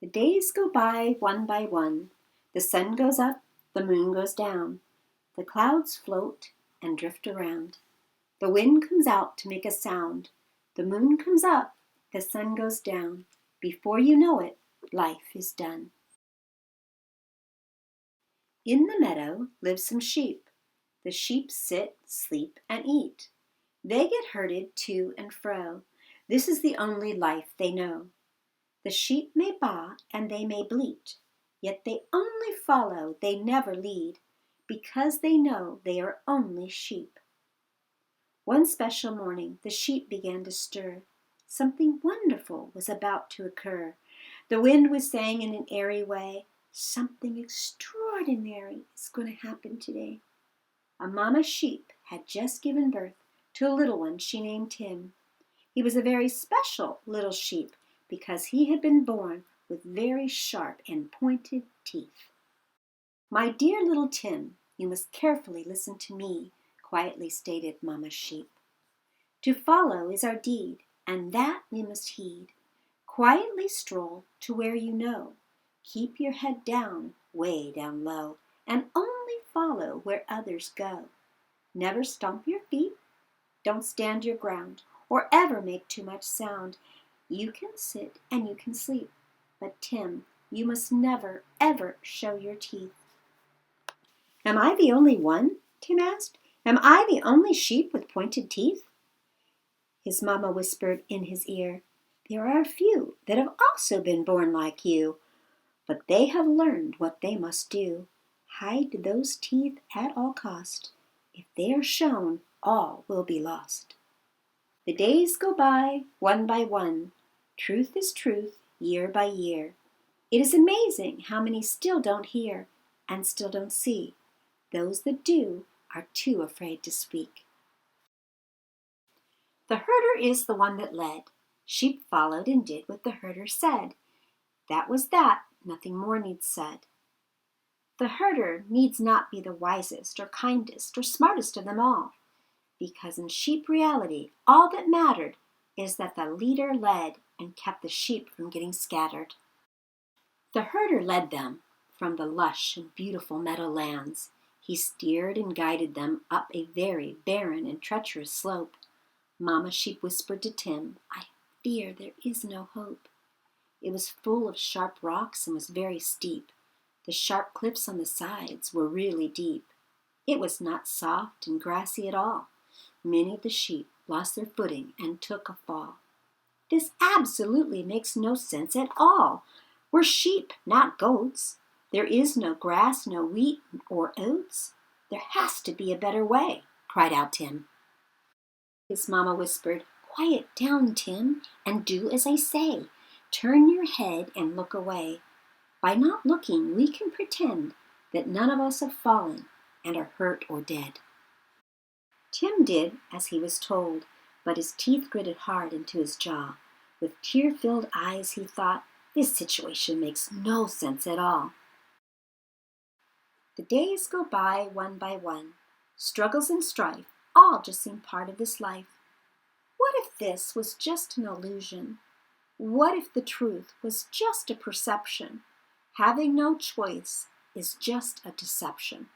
The days go by one. The sun goes up, the moon goes down. The clouds float and drift around. The wind comes out to make a sound. The moon comes up, the sun goes down. Before you know it, life is done. In the meadow live some sheep. The sheep sit, sleep, and eat. They get herded to and fro. This is the only life they know. The sheep may baa and they may bleat, yet they only follow, they never lead, because they know they are only sheep. One special morning the sheep began to stir. Something wonderful was about to occur. The wind was saying in an airy way, "Something extraordinary is going to happen today." A mama sheep had just given birth to a little one she named Tim. He was a very special little sheep because he had been born with very sharp and pointed teeth. "My dear little Tim, you must carefully listen to me," quietly stated Mama Sheep. "To follow is our deed, and that we must heed. Quietly stroll to where you know. Keep your head down, way down low, and only follow where others go. Never stomp your feet, don't stand your ground, or ever make too much sound. You can sit and you can sleep, but Tim, you must never, ever show your teeth." "Am I the only one?" Tim asked. "Am I the only sheep with pointed teeth?" His mama whispered in his ear, "There are a few that have also been born like you, but they have learned what they must do. Hide those teeth at all cost. If they are shown, all will be lost." The days go by one. Truth is truth, year by year. It is amazing how many still don't hear and still don't see. Those that do are too afraid to speak. The herder is the one that led. Sheep followed and did what the herder said. That was that, nothing more needs said. The herder needs not be the wisest or kindest or smartest of them all, because in sheep reality, all that mattered is that the leader led and kept the sheep from getting scattered. The herder led them from the lush and beautiful meadowlands. He steered and guided them up a very barren and treacherous slope. Mama Sheep whispered to Tim, "I fear there is no hope." It was full of sharp rocks and was very steep. The sharp cliffs on the sides were really deep. It was not soft and grassy at all. Many of the sheep lost their footing and took a fall. "This absolutely makes no sense at all. We're sheep, not goats. There is no grass, no wheat or oats. There has to be a better way," cried out Tim. His mama whispered, "Quiet down, Tim, and do as I say. Turn your head and look away. By not looking, we can pretend that none of us have fallen and are hurt or dead." Tim did as he was told, but his teeth gritted hard into his jaw. With tear-filled eyes, he thought, "This situation makes no sense at all." The days go by one. Struggles and strife all just seem part of this life. What if this was just an illusion? What if the truth was just a perception? Having no choice is just a deception.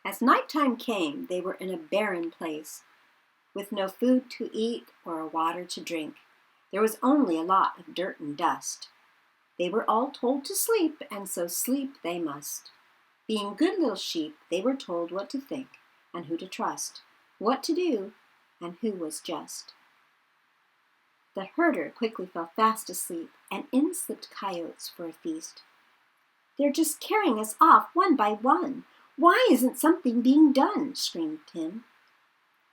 As nighttime came, they were in a barren place, with no food to eat or water to drink. There was only a lot of dirt and dust. They were all told to sleep, and so sleep they must. Being good little sheep, they were told what to think and who to trust, what to do and who was just. The herder quickly fell fast asleep, and in slipped coyotes for a feast. "They're just carrying us off one by one. Why isn't something being done?" screamed Tim.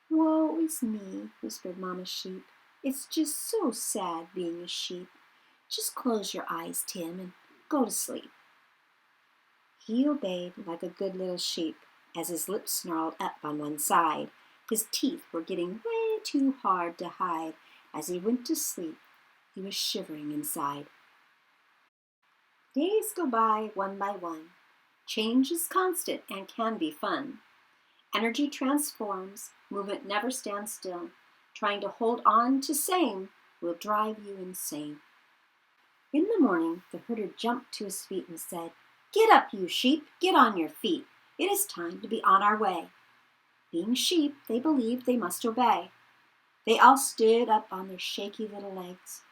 "Woe is me," whispered Mama Sheep. "It's just so sad being a sheep. Just close your eyes, Tim, and go to sleep." He obeyed like a good little sheep, as his lips snarled up on one side. His teeth were getting way too hard to hide. As he went to sleep, he was shivering inside. Days go by one. Change is constant and can be fun. Energy transforms, movement never stands still. Trying to hold on to same will drive you insane. In the morning, the herder jumped to his feet and said, "Get up, you sheep, get on your feet. It is time to be on our way." Being sheep, they believed they must obey. They all stood up on their shaky little legs.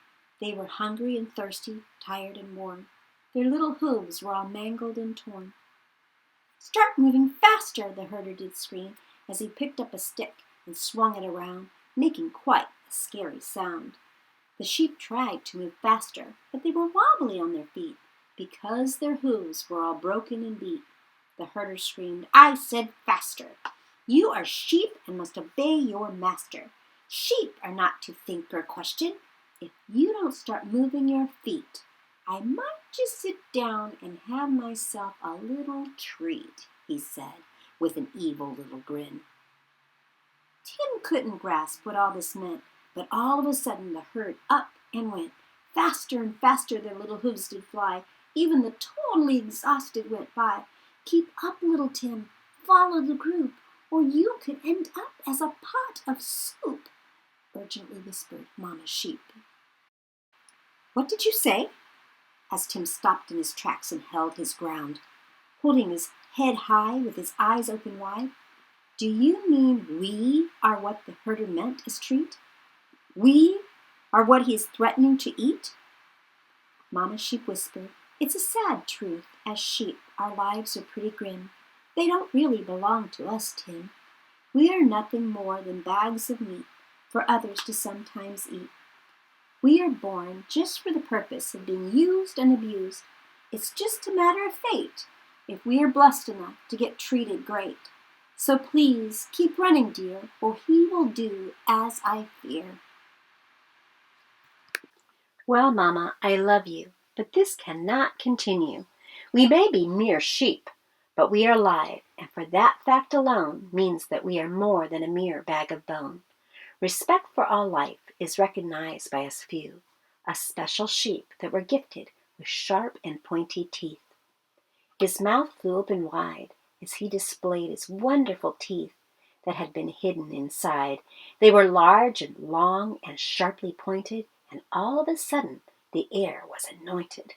They were hungry and thirsty, tired and worn. Their little hooves were all mangled and torn. "Start moving faster," the herder did scream, as he picked up a stick and swung it around, making quite a scary sound. The sheep tried to move faster, but they were wobbly on their feet, because their hooves were all broken and beat. The herder screamed, "I said faster! You are sheep and must obey your master. Sheep are not to think or question. If you don't start moving your feet, I might just sit down and have myself a little treat," he said, with an evil little grin. Tim couldn't grasp what all this meant, but all of a sudden the herd up and went. Faster and faster their little hooves did fly. Even the totally exhausted went by. "Keep up, little Tim. Follow the group, or you could end up as a pot of soup," urgently whispered Mama Sheep. "What did you say?" as Tim stopped in his tracks and held his ground, holding his head high with his eyes open wide. "Do you mean we are what the herder meant as treat? We are what he is threatening to eat?" Mama Sheep whispered, "It's a sad truth. As sheep, our lives are pretty grim. They don't really belong to us, Tim. We are nothing more than bags of meat for others to sometimes eat. We are born just for the purpose of being used and abused. It's just a matter of fate if we are blessed enough to get treated great. So please keep running, dear, or he will do as I fear." "Well, Mama, I love you, but this cannot continue. We may be mere sheep, but we are alive, and for that fact alone means that we are more than a mere bag of bone. Respect for all life is recognized by us few, us special sheep that were gifted with sharp and pointy teeth." His mouth flew open wide as he displayed his wonderful teeth that had been hidden inside. They were large and long and sharply pointed, and all of a sudden the air was anointed.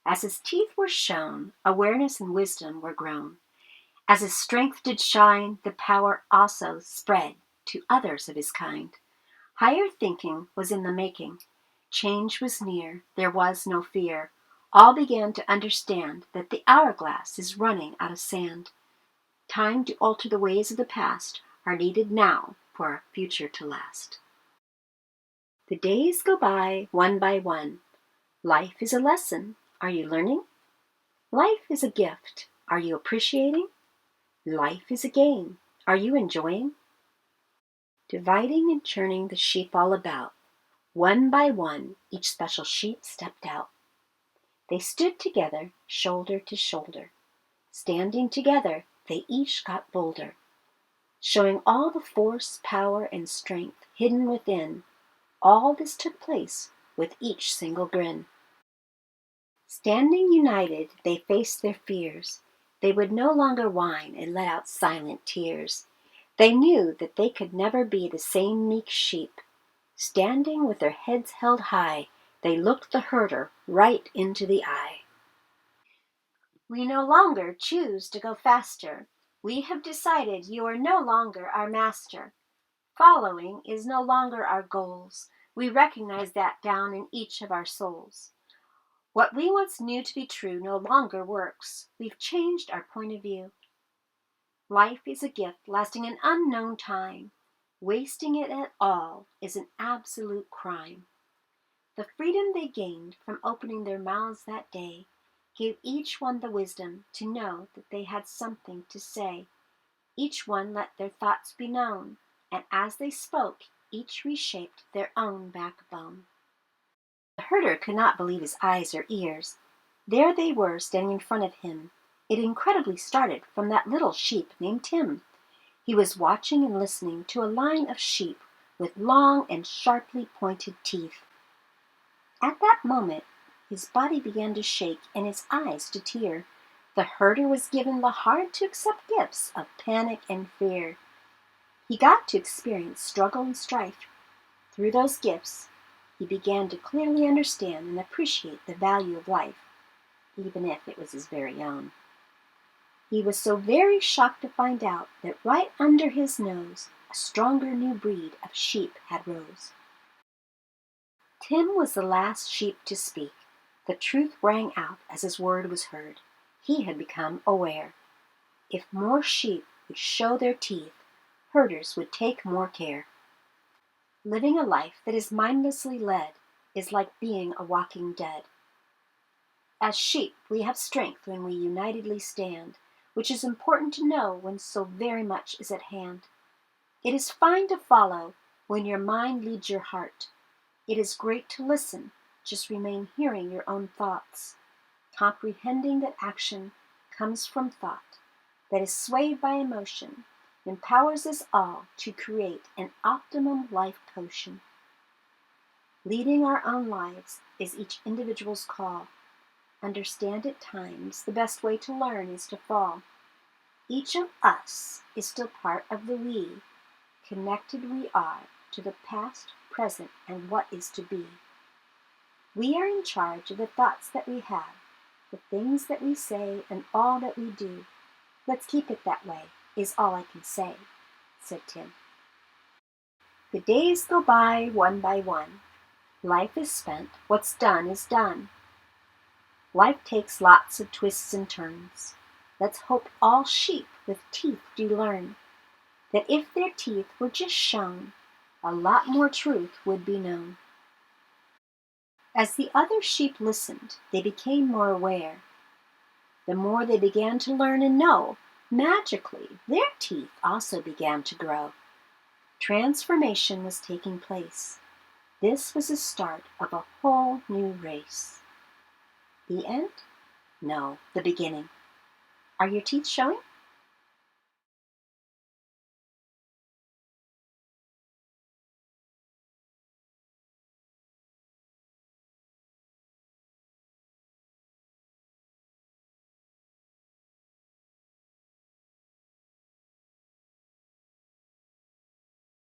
As his teeth were shown, awareness and wisdom were grown. As his strength did shine, the power also spread to others of his kind. Higher thinking was in the making. Change was near, there was no fear. All began to understand that the hourglass is running out of sand. Time to alter the ways of the past are needed now for our future to last. The days go by one. Life is a lesson. Are you learning? Life is a gift. Are you appreciating? Life is a game. Are you enjoying? Dividing and churning the sheep all about, one by one, each special sheep stepped out. They stood together, shoulder to shoulder. Standing together, they each got bolder, showing all the force, power, and strength hidden within. All this took place with each single grin. Standing united, they faced their fears. They would no longer whine and let out silent tears. They knew that they could never be the same meek sheep. Standing with their heads held high, they looked the herder right into the eye. "We no longer choose to go faster. We have decided you are no longer our master. Following is no longer our goals. We recognize that down in each of our souls. What we once knew to be true no longer works. We've changed our point of view. Life is a gift lasting an unknown time. Wasting it at all is an absolute crime." The freedom they gained from opening their mouths that day gave each one the wisdom to know that they had something to say. Each one let their thoughts be known, and as they spoke, each reshaped their own backbone. The herder could not believe his eyes or ears. There they were standing in front of him. It incredibly started from that little sheep named Tim. He was watching and listening to a line of sheep with long and sharply pointed teeth. At that moment, his body began to shake and his eyes to tear. The herder was given the hard-to-accept gifts of panic and fear. He got to experience struggle and strife. Through those gifts, he began to clearly understand and appreciate the value of life, even if it was his very own. He was so very shocked to find out that right under his nose a stronger new breed of sheep had rose. Tim was the last sheep to speak. The truth rang out as his word was heard. He had become aware. If more sheep would show their teeth, herders would take more care. Living a life that is mindlessly led is like being a walking dead. As sheep, we have strength when we unitedly stand, which is important to know when so very much is at hand. It is fine to follow when your mind leads your heart. It is great to listen, just remain hearing your own thoughts, comprehending that action comes from thought, that is swayed by emotion, empowers us all to create an optimum life potion. Leading our own lives is each individual's call. Understand at times the best way to learn is to fall. Each of us is still part of the we. Connected we are to the past, present, and what is to be. We are in charge of the thoughts that we have, the things that we say, and all that we do. Let's keep it that way, is all I can say, said Tim. The days go by one. Life is spent, what's done is done. Life takes lots of twists and turns. Let's hope all sheep with teeth do learn that if their teeth were just shown, a lot more truth would be known. As the other sheep listened, they became more aware. The more they began to learn and know, magically their teeth also began to grow. Transformation was taking place. This was the start of a whole new race. The end? No, the beginning. Are your teeth showing?